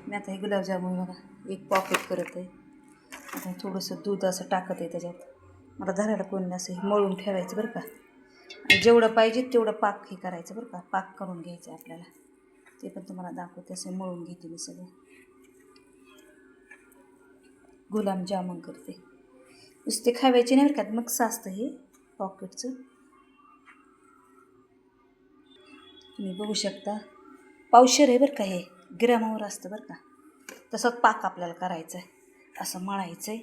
मी आता हे गुलाबजामुन बघा एक पॉकेट करत आहे. आता थोडंसं दूध असं टाकत आहे त्याच्यात. मला धरायला कोणी असं हे मळून ठेवायचं बरं का. आणि जेवढं पाहिजे तेवढं पाक हे करायचं बरं का. पाक करून घ्यायचं आपल्याला. ते पण तुम्हाला दाखवते. असं मळून घेते मी सगळं. गुलाबजामुन करते. नुसते खावायचे नाही बरं का. मग असतं हे पॉकेटचं. तुम्ही बघू शकता. पावशेर आहे बरं का. हे ग्रामावर असतं बरं का. तसंच पाक आपल्याला करायचं आहे. असं मळायचं आहे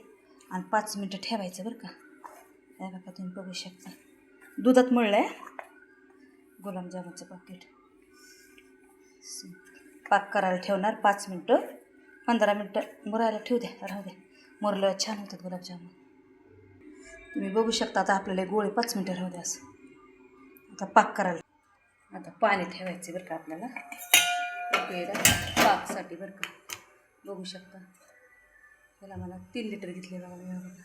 आणि 5 मिनटं ठेवायचं बरं का. हे बघा तुम्ही बघू शकता. दुधात मळलं आहे गुलाबजामुनचं पॉकेट. पाक करायला ठेवणार 5 मिनटं. 15 मिनटं मुरायला ठेवू द्या. राहू द्या. मुरलं छान होतात गुलाबजामुन. तुम्ही बघू शकता. आता आपल्याला गोळे 5 मिनटं राहू द्या असं. आता पाक करायला. आता पाणी ठेवायचं बरं का आपल्याला. पाकसाठी बरं का. बघू शकता. त्याला मला 3 लिटर घेतले बघा मी. बघा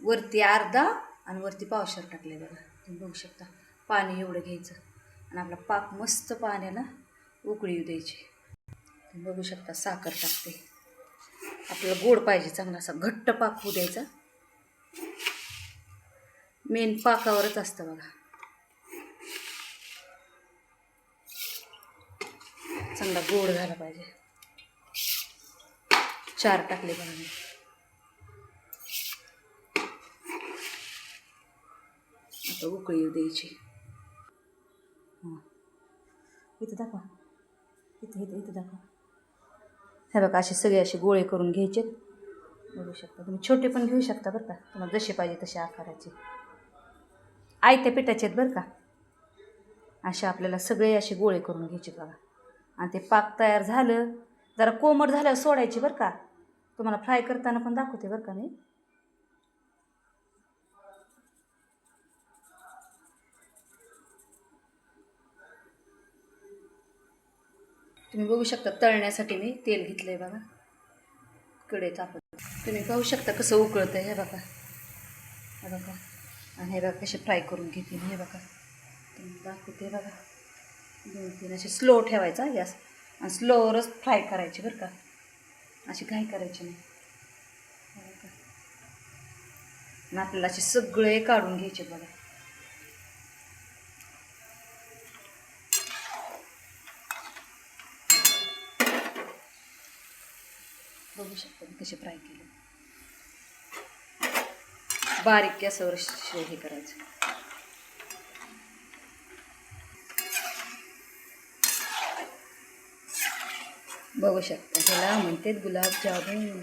वरती अर्धा आणि वरती पावशेर टाकले बघा. तुम्ही बघू शकता. पाणी एवढं घ्यायचं आणि आपला पाक मस्त पाण्याला उकळी येऊ द्यायची. तुम्ही बघू शकता. साखर टाकते. आपल्याला गोड पाहिजे चांगला असा घट्ट पाक होऊ द्यायचा. मेन पाकावरच असतं बघा. चांगला गोड झाला पाहिजे. 4 टाकले बघा मी. आता उकळी येऊ द्यायची. हां इथं दाखवा. इथं दाखवा. हे बघा असे सगळे असे गोळे करून घ्यायचे. बघू शकता. तुम्ही छोटे पण घेऊ शकता बरं का. तुम्हाला जसे पाहिजे तसे आकाराचे. आयत्या पिठाचे आहेत बरं का. असे आपल्याला सगळे असे गोळे करून घ्यायचे बघा. आणि ते पाक तयार झालं. जरा कोमट झाल्यावर सोडायची बरं का. तुम्हाला फ्राय करताना पण दाखवते बरं का मी. तुम्ही बघू शकता. तळण्यासाठी मी तेल घेतलं आहे बघा. कढईत तापत. तुम्ही पाहू शकता कसं उकळतं आहे. हे बघा. हे बघा. आणि हे बघा कसे फ्राय करून घेते मी. हे बघा तुम्ही दाखवते बघा. 2-3 असे स्लो ठेवायचा गॅस आणि स्लोवरच फ्राय करायचे बरं का. अशी घाई करायची नाही. आणि आपल्याला असे सगळे काढून घ्यायचे बघा. बघू शकता मी कसे फ्राय केले. बारीक गॅसवर हे करायचं. बघू शकता. ह्याला म्हणते गुलाबजामुन.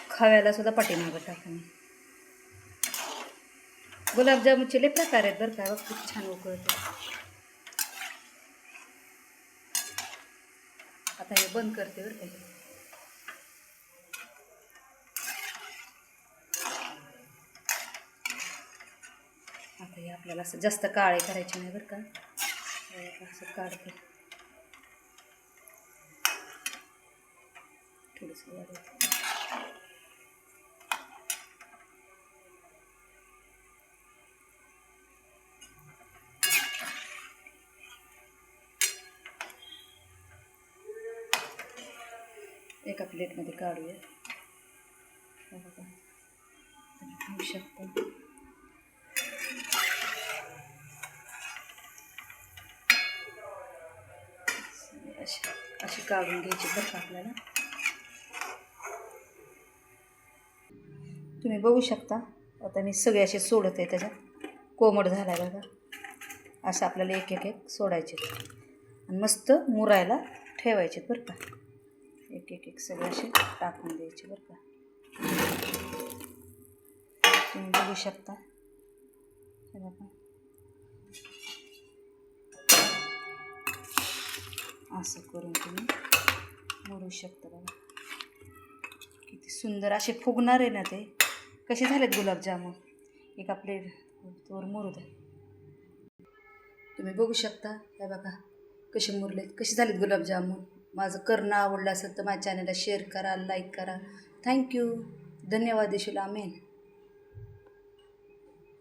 खव्याला सुद्धा पाठीमागं टाका मी. गुलाबजामुनचे लय प्रकार आहेत बरं का. खूप छान उकळते. आता हे बंद करते बरं का. आता हे आपल्याला असं जास्त काळे करायचे नाही बरं का. असं काढते. थोडंसं वाढवते. एका प्लेटमध्ये काढूया. बघा तुम्ही पाहू शकता. अशी काढून घ्यायची बरं का आपल्याला. तुम्ही बघू शकता. आता मी सगळे असे सोडत आहे त्याच्यात. कोमट झाला आहे बघा. असं आपल्याला एक सोडायचे आणि मस्त मुरायला ठेवायचे बरं का. एक सगळे असे टाकून द्यायचे बरं का. तुम्ही बघू शकता. हे बघा असं करून तुम्ही मुरू शकता बघा. किती सुंदर असे फुगणार आहे ना ते. कसे झालेत गुलाबजामुन. एका प्लेटवर मुरू द्या. तुम्ही बघू शकता. हे बघा कसे मुरलेत. कसे झालेत गुलाबजामुन. माझं करणं आवडलं असेल तर माझ्या चॅनलला शेअर करा, लाईक करा. थँक्यू. धन्यवाद देशील. आमेन.